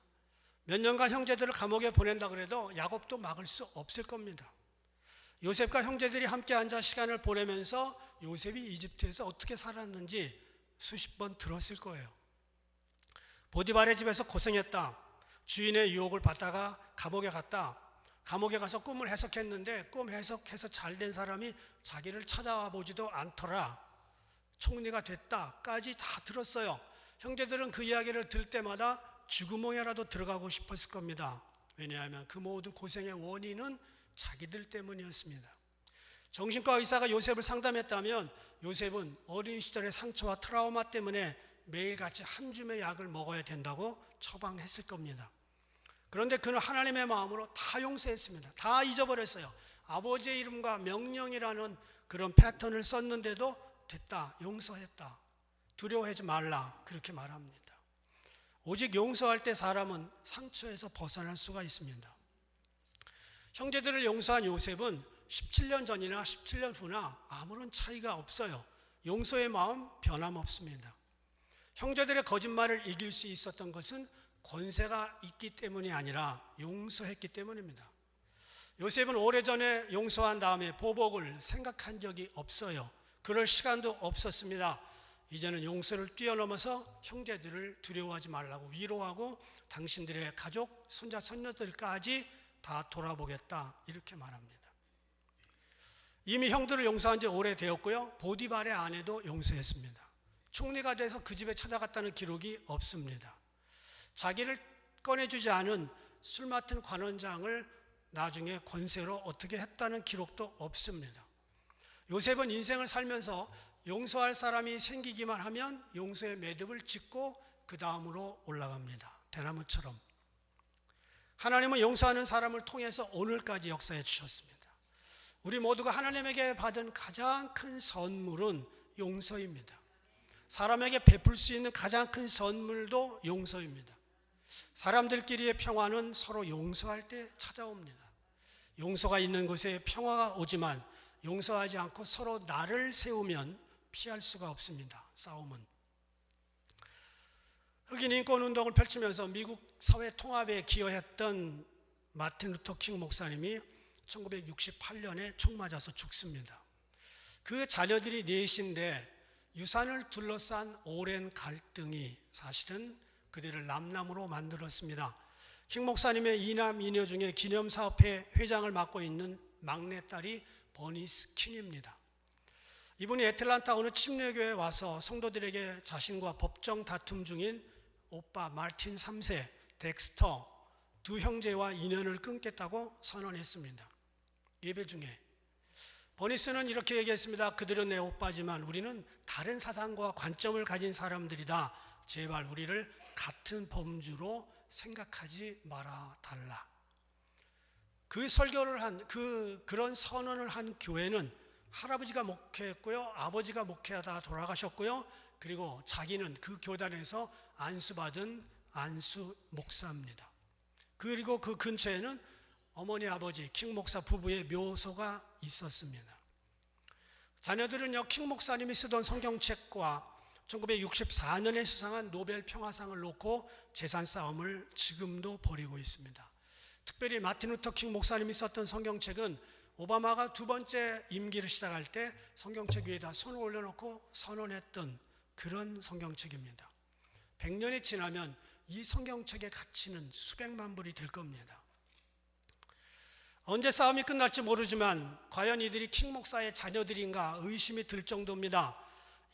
몇 년간 형제들을 감옥에 보낸다 그래도 야곱도 막을 수 없을 겁니다. 요셉과 형제들이 함께 앉아 시간을 보내면서 요셉이 이집트에서 어떻게 살았는지 수십 번 들었을 거예요. 보디발의 집에서 고생했다, 주인의 유혹을 받다가 감옥에 갔다, 감옥에 가서 꿈을 해석했는데 꿈 해석해서 잘된 사람이 자기를 찾아와 보지도 않더라, 총리가 됐다까지 다 들었어요. 형제들은 그 이야기를 들을 때마다 쥐구멍에라도 들어가고 싶었을 겁니다. 왜냐하면 그 모든 고생의 원인은 자기들 때문이었습니다. 정신과 의사가 요셉을 상담했다면 요셉은 어린 시절의 상처와 트라우마 때문에 매일같이 한 줌의 약을 먹어야 된다고 처방했을 겁니다. 그런데 그는 하나님의 마음으로 다 용서했습니다. 다 잊어버렸어요. 아버지의 이름과 명령이라는 그런 패턴을 썼는데도 됐다, 용서했다, 두려워하지 말라, 그렇게 말합니다. 오직 용서할 때 사람은 상처에서 벗어날 수가 있습니다. 형제들을 용서한 요셉은 17년 전이나 17년 후나 아무런 차이가 없어요. 용서의 마음 변함없습니다. 형제들의 거짓말을 이길 수 있었던 것은 권세가 있기 때문이 아니라 용서했기 때문입니다. 요셉은 오래전에 용서한 다음에 보복을 생각한 적이 없어요. 그럴 시간도 없었습니다. 이제는 용서를 뛰어넘어서 형제들을 두려워하지 말라고 위로하고 당신들의 가족, 손자, 손녀들까지 다 돌아보겠다, 이렇게 말합니다. 이미 형들을 용서한 지 오래되었고요, 보디발의 아내도 용서했습니다. 총리가 돼서 그 집에 찾아갔다는 기록이 없습니다. 자기를 꺼내주지 않은 술 맡은 관원장을 나중에 권세로 어떻게 했다는 기록도 없습니다. 요셉은 인생을 살면서 용서할 사람이 생기기만 하면 용서의 매듭을 짓고 그 다음으로 올라갑니다. 대나무처럼. 하나님은 용서하는 사람을 통해서 오늘까지 역사해 주셨습니다. 우리 모두가 하나님에게 받은 가장 큰 선물은 용서입니다. 사람에게 베풀 수 있는 가장 큰 선물도 용서입니다. 사람들끼리의 평화는 서로 용서할 때 찾아옵니다. 용서가 있는 곳에 평화가 오지만 용서하지 않고 서로 나를 세우면 피할 수가 없습니다. 싸움은. 흑인 인권 운동을 펼치면서 미국 사회 통합에 기여했던 마틴 루터 킹 목사님이 1968년에 총 맞아서 죽습니다. 그 자녀들이 넷인데 유산을 둘러싼 오랜 갈등이 사실은 그들을 남남으로 만들었습니다. 킹 목사님의 이남 이녀 중에 기념사업회 회장을 맡고 있는 막내딸이 버니스 킹입니다. 이분이 애틀란타 어느 침례교회에 와서 성도들에게 자신과 법정 다툼 중인 오빠 마틴 3세, 덱스터 두 형제와 인연을 끊겠다고 선언했습니다. 예배 중에 버니스는 이렇게 얘기했습니다. 그들은 내 오빠지만 우리는 다른 사상과 관점을 가진 사람들이다. 제발 우리를 같은 범주로 생각하지 말아 달라. 그 설교를 한 그런 선언을 한 교회는 할아버지가 목회했고요, 아버지가 목회하다 돌아가셨고요, 그리고 자기는 그 교단에서 안수받은 안수 목사입니다. 그리고 그 근처에는 어머니 아버지 킹 목사 부부의 묘소가 있었습니다. 자녀들은요, 킹 목사님이 쓰던 성경책과 1964년에 수상한 노벨 평화상을 놓고 재산 싸움을 지금도 벌이고 있습니다. 특별히 마틴 루터 킹 목사님이 썼던 성경책은 오바마가 두 번째 임기를 시작할 때 성경책 위에다 손을 올려놓고 선언했던 그런 성경책입니다. 100년이 지나면 이 성경책의 가치는 수백만 불이 될 겁니다. 언제 싸움이 끝날지 모르지만 과연 이들이 킹 목사의 자녀들인가 의심이 들 정도입니다.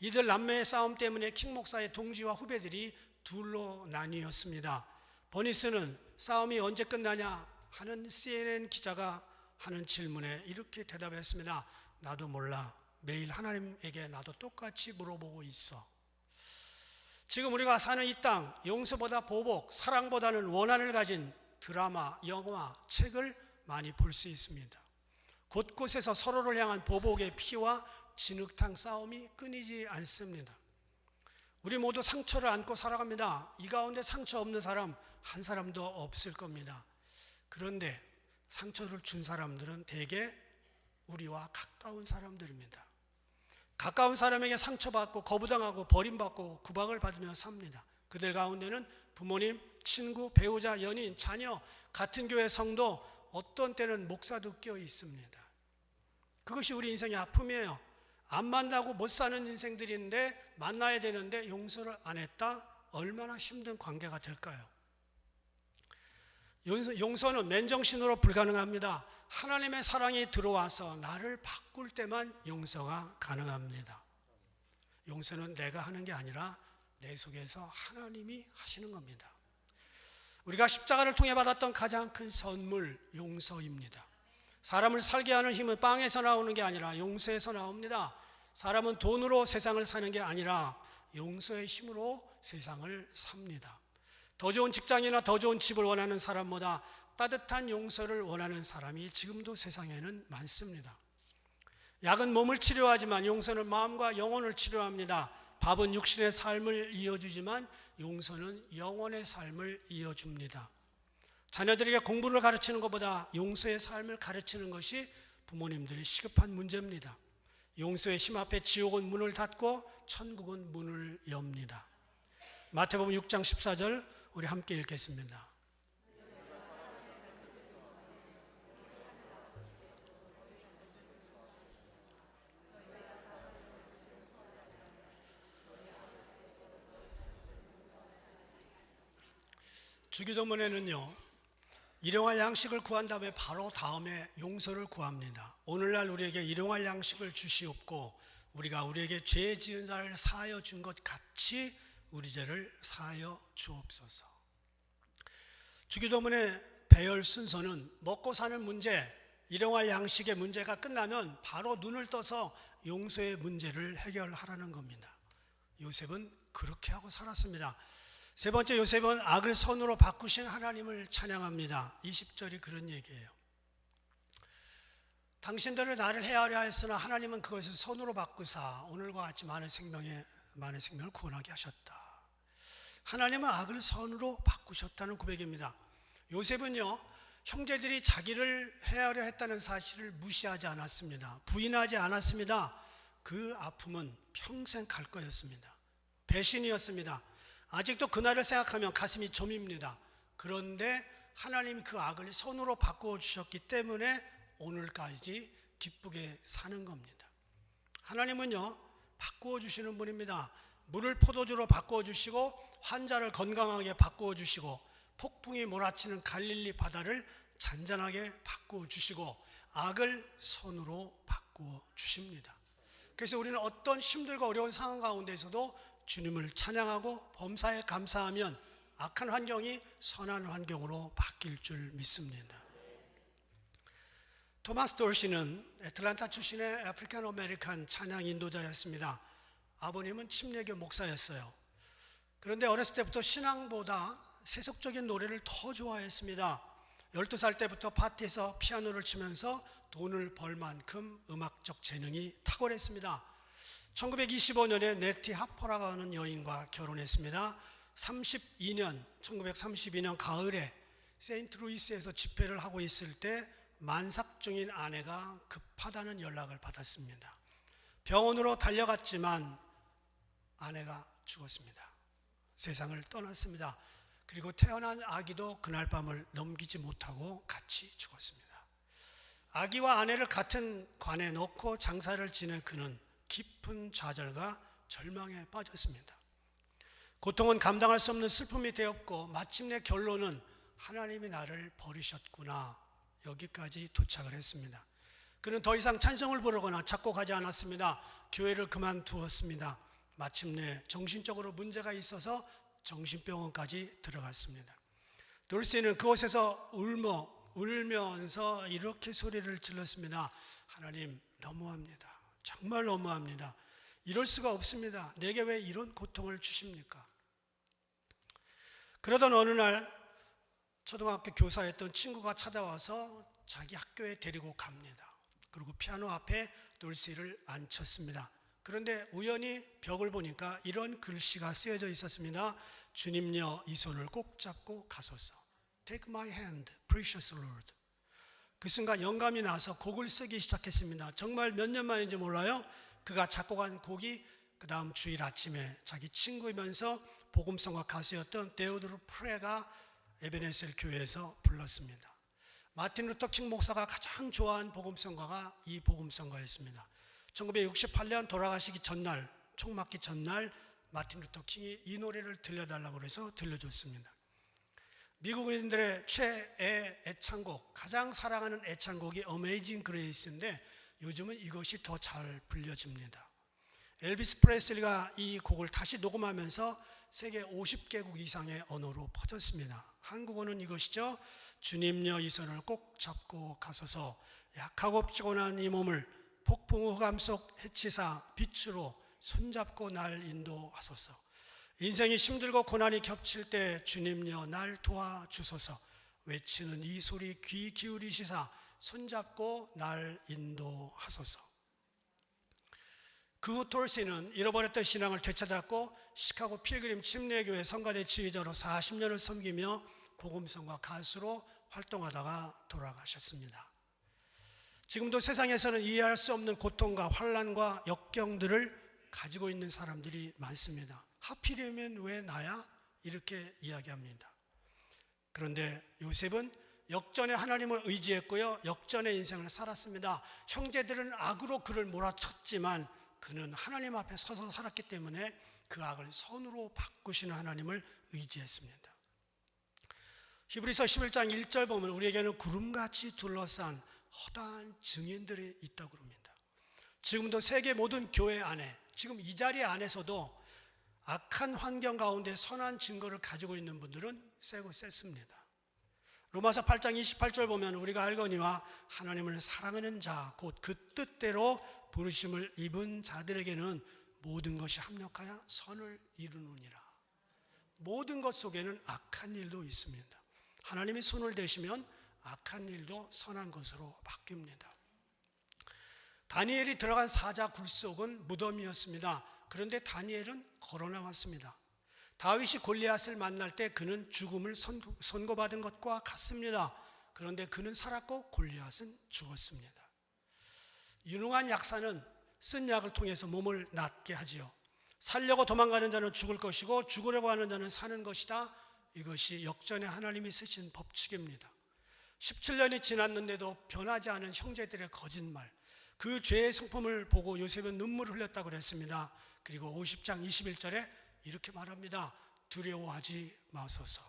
이들 남매의 싸움 때문에 킹 목사의 동지와 후배들이 둘로 나뉘었습니다. 버니스는 싸움이 언제 끝나냐 하는 CNN 기자가 하는 질문에 이렇게 대답했습니다. 나도 몰라. 매일 하나님에게 나도 똑같이 물어보고 있어. 지금 우리가 사는 이 땅, 용서보다 보복, 사랑보다는 원한을 가진 드라마, 영화, 책을 많이 볼 수 있습니다. 곳곳에서 서로를 향한 보복의 피와 진흙탕 싸움이 끊이지 않습니다. 우리 모두 상처를 안고 살아갑니다. 이 가운데 상처 없는 사람 한 사람도 없을 겁니다. 그런데 상처를 준 사람들은 대개 우리와 가까운 사람들입니다. 가까운 사람에게 상처받고 거부당하고 버림받고 구박을 받으며 삽니다. 그들 가운데는 부모님, 친구, 배우자, 연인, 자녀, 같은 교회 성도, 어떤 때는 목사도 껴 있습니다. 그것이 우리 인생의 아픔이에요. 안 만나고 못 사는 인생들인데 만나야 되는데 용서를 안 했다? 얼마나 힘든 관계가 될까요? 용서는 맨정신으로 불가능합니다. 하나님의 사랑이 들어와서 나를 바꿀 때만 용서가 가능합니다. 용서는 내가 하는 게 아니라 내 속에서 하나님이 하시는 겁니다. 우리가 십자가를 통해 받았던 가장 큰 선물, 용서입니다. 사람을 살게 하는 힘은 빵에서 나오는 게 아니라 용서에서 나옵니다. 사람은 돈으로 세상을 사는 게 아니라 용서의 힘으로 세상을 삽니다. 더 좋은 직장이나 더 좋은 집을 원하는 사람보다 따뜻한 용서를 원하는 사람이 지금도 세상에는 많습니다. 약은 몸을 치료하지만 용서는 마음과 영혼을 치료합니다. 밥은 육신의 삶을 이어주지만 용서는 영혼의 삶을 이어줍니다. 자녀들에게 공부를 가르치는 것보다 용서의 삶을 가르치는 것이 부모님들이 시급한 문제입니다. 용서의 힘 앞에 지옥은 문을 닫고 천국은 문을 엽니다. 마태복음 6장 14절 우리 함께 읽겠습니다. 주기도문에는요, 일용할 양식을 구한 다음에 바로 다음에 용서를 구합니다. 오늘날 우리에게 일용할 양식을 주시옵고 우리가 우리에게 죄 지은 자를 사하여 준 것 같이 우리 죄를 사하여 주옵소서. 주기도문의 배열 순서는 먹고 사는 문제, 일용할 양식의 문제가 끝나면 바로 눈을 떠서 용서의 문제를 해결하라는 겁니다. 요셉은 그렇게 하고 살았습니다. 세 번째, 요셉은 악을 선으로 바꾸신 하나님을 찬양합니다. 20절이 그런 얘기예요. 당신들은 나를 해하려 했으나 하나님은 그것을 선으로 바꾸사 오늘과 같이 많은 생명을 구원하게 하셨다. 하나님은 악을 선으로 바꾸셨다는 고백입니다. 요셉은요, 형제들이 자기를 해하려 했다는 사실을 무시하지 않았습니다. 부인하지 않았습니다. 그 아픔은 평생 갈 거였습니다. 배신이었습니다. 아직도 그날을 생각하면 가슴이 저밉니다. 그런데 하나님이 그 악을 선으로 바꾸어 주셨기 때문에 오늘까지 기쁘게 사는 겁니다. 하나님은요, 바꾸어 주시는 분입니다. 물을 포도주로 바꾸어 주시고 환자를 건강하게 바꾸어 주시고 폭풍이 몰아치는 갈릴리 바다를 잔잔하게 바꾸어 주시고 악을 선으로 바꾸어 주십니다. 그래서 우리는 어떤 힘들고 어려운 상황 가운데서도 주님을 찬양하고 범사에 감사하면 악한 환경이 선한 환경으로 바뀔 줄 믿습니다. 토마스 돌시는 애틀란타 출신의 아프리칸 아메리칸 찬양 인도자였습니다. 아버님은 침례교 목사였어요. 그런데 어렸을 때부터 신앙보다 세속적인 노래를 더 좋아했습니다. 12살 때부터 파티에서 피아노를 치면서 돈을 벌 만큼 음악적 재능이 탁월했습니다. 1925년에 네티 하퍼라고 하는 여인과 결혼했습니다. 1932년 가을에 세인트루이스에서 집회를 하고 있을 때 만삭 중인 아내가 급하다는 연락을 받았습니다. 병원으로 달려갔지만 아내가 죽었습니다. 세상을 떠났습니다. 그리고 태어난 아기도 그날 밤을 넘기지 못하고 같이 죽었습니다. 아기와 아내를 같은 관에 넣고 장사를 지낸 그는 깊은 좌절과 절망에 빠졌습니다. 고통은 감당할 수 없는 슬픔이 되었고 마침내 결론은 하나님이 나를 버리셨구나, 여기까지 도착을 했습니다. 그는 더 이상 찬송을 부르거나 작곡하지 않았습니다. 교회를 그만두었습니다. 마침내 정신적으로 문제가 있어서 정신병원까지 들어갔습니다. 돌시는 그곳에서 울면서 이렇게 소리를 질렀습니다. 하나님, 너무합니다. 정말 너무합니다. 이럴 수가 없습니다. 내게 왜 이런 고통을 주십니까? 그러던 어느 날 초등학교 교사였던 친구가 찾아와서 자기 학교에 데리고 갑니다. 그리고 피아노 앞에 돌시를 앉혔습니다. 그런데 우연히 벽을 보니까 이런 글씨가 쓰여져 있었습니다. 주님여, 이 손을 꼭 잡고 가소서. Take my hand, precious Lord. 그 순간 영감이 나서 곡을 쓰기 시작했습니다. 정말 몇 년 만인지 몰라요. 그가 작곡한 곡이 그 다음 주일 아침에 자기 친구이면서 복음성가 가수였던 데오드로 프레가 에베네셀 교회에서 불렀습니다. 마틴 루터 킹 목사가 가장 좋아한 복음성가가 이 복음성가였습니다. 1968년 돌아가시기 전날, 총 맞기 전날 마틴 루터 킹이 이 노래를 들려달라고 해서 들려줬습니다. 미국인들의 최애 애창곡, 가장 사랑하는 애창곡이 어메이징 그레이스인데 요즘은 이것이 더 잘 불려집니다. 엘비스 프레슬리가 이 곡을 다시 녹음하면서 세계 50개국 이상의 언어로 퍼졌습니다. 한국어는 이것이죠. 주님여, 이 손을 꼭 잡고 가소서. 약하고 피곤한 이 몸을 폭풍 흑암 속 해치사 빛으로 손잡고 날 인도하소서. 인생이 힘들고 고난이 겹칠 때 주님여, 날 도와주소서. 외치는 이 소리 귀 기울이시사 손잡고 날 인도하소서. 그 후 돌시는 잃어버렸던 신앙을 되찾았고 시카고 필그림 침례교회 성가대 지휘자로 40년을 섬기며 복음성과 가수로 활동하다가 돌아가셨습니다. 지금도 세상에서는 이해할 수 없는 고통과 환난과 역경들을 가지고 있는 사람들이 많습니다. 하필이면 왜 나야? 이렇게 이야기합니다. 그런데 요셉은 역전의 하나님을 의지했고요, 역전의 인생을 살았습니다. 형제들은 악으로 그를 몰아쳤지만 그는 하나님 앞에 서서 살았기 때문에 그 악을 선으로 바꾸시는 하나님을 의지했습니다. 히브리서 11장 1절 보면 우리에게는 구름같이 둘러싼 허다한 증인들이 있다고 합니다. 지금도 세계 모든 교회 안에, 지금 이 자리 안에서도 악한 환경 가운데 선한 증거를 가지고 있는 분들은 세고 셌습니다. 로마서 8장 28절 보면 우리가 알거니와 하나님을 사랑하는 자 곧 그 뜻대로 부르심을 입은 자들에게는 모든 것이 합력하여 선을 이루느니라. 모든 것 속에는 악한 일도 있습니다. 하나님이 손을 대시면 악한 일도 선한 것으로 바뀝니다. 다니엘이 들어간 사자 굴속은 무덤이었습니다. 그런데 다니엘은 걸어 나왔습니다. 다윗이 골리앗을 만날 때 그는 죽음을 선고받은 것과 같습니다. 그런데 그는 살았고 골리앗은 죽었습니다. 유능한 약사는 쓴 약을 통해서 몸을 낫게 하지요. 살려고 도망가는 자는 죽을 것이고 죽으려고 하는 자는 사는 것이다. 이것이 역전에 하나님이 쓰신 법칙입니다. 17년이 지났는데도 변하지 않은 형제들의 거짓말, 그 죄의 성품을 보고 요셉은 눈물을 흘렸다고 그랬습니다. 그리고 50장 21절에 이렇게 말합니다. 두려워하지 마소서.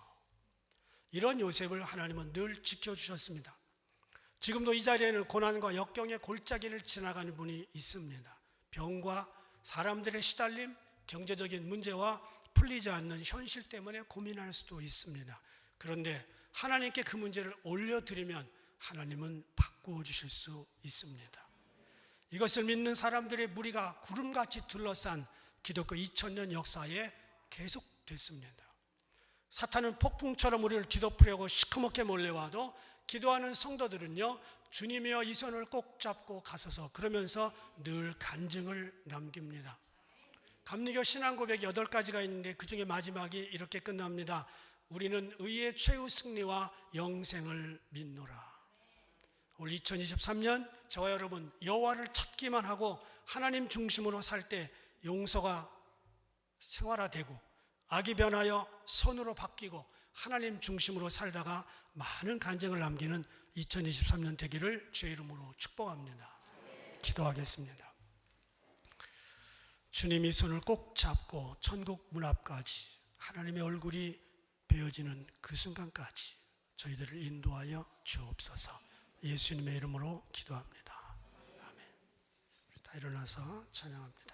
이런 요셉을 하나님은 늘 지켜주셨습니다. 지금도 이 자리에는 고난과 역경의 골짜기를 지나가는 분이 있습니다. 병과 사람들의 시달림, 경제적인 문제와 풀리지 않는 현실 때문에 고민할 수도 있습니다. 그런데 하나님께 그 문제를 올려드리면 하나님은 바꾸어 주실 수 있습니다. 이것을 믿는 사람들의 무리가 구름같이 둘러싼 기독교 2000년 역사에 계속됐습니다. 사탄은 폭풍처럼 우리를 뒤덮으려고 시커멓게 몰려와도 기도하는 성도들은요, 주님이여 이 손을 꼭 잡고 가소서 그러면서 늘 간증을 남깁니다. 감리교 신앙 고백이 8가지가 있는데 그 중에 마지막이 이렇게 끝납니다. 우리는 의의 최후 승리와 영생을 믿노라. 올 2023년 저와 여러분 여호와를 찾기만 하고 하나님 중심으로 살 때 용서가 생활화되고 악이 변하여 선으로 바뀌고 하나님 중심으로 살다가 많은 간증을 남기는 2023년 되기를 주의 이름으로 축복합니다. 기도하겠습니다. 주님이 손을 꼭 잡고 천국 문 앞까지 하나님의 얼굴이 베어지는 그 순간까지 저희들을 인도하여 주옵소서. 예수님의 이름으로 기도합니다. 아멘. 우리 다 일어나서 찬양합니다.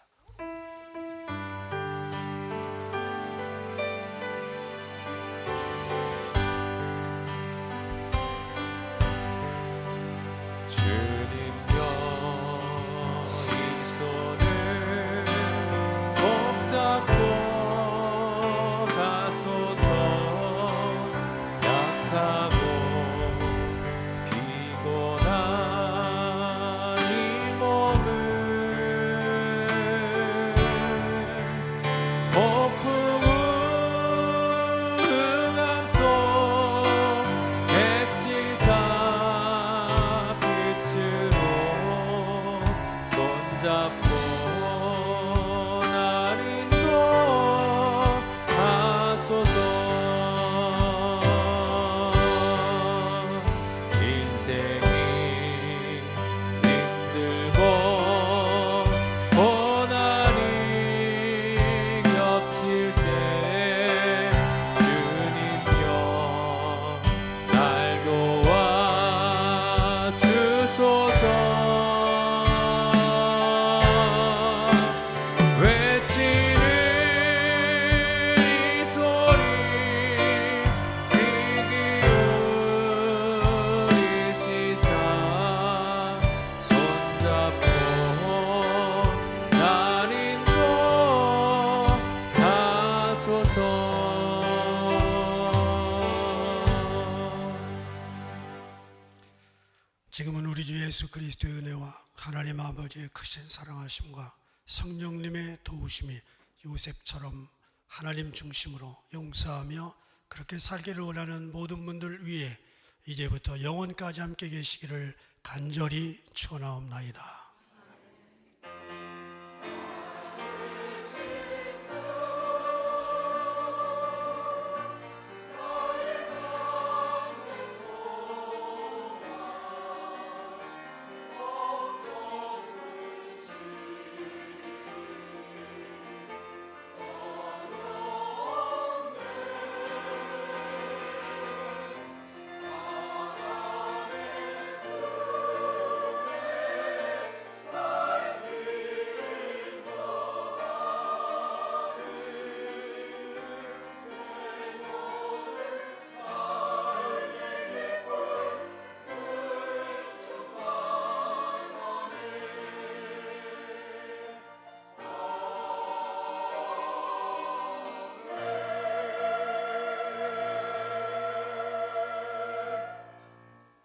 지금은 우리 주 예수 그리스도의 은혜와 하나님 아버지의 크신 사랑하심과 성령님의 도우심이 요셉처럼 하나님 중심으로 용서하며 그렇게 살기를 원하는 모든 분들 위해 이제부터 영원까지 함께 계시기를 간절히 축원하옵나이다.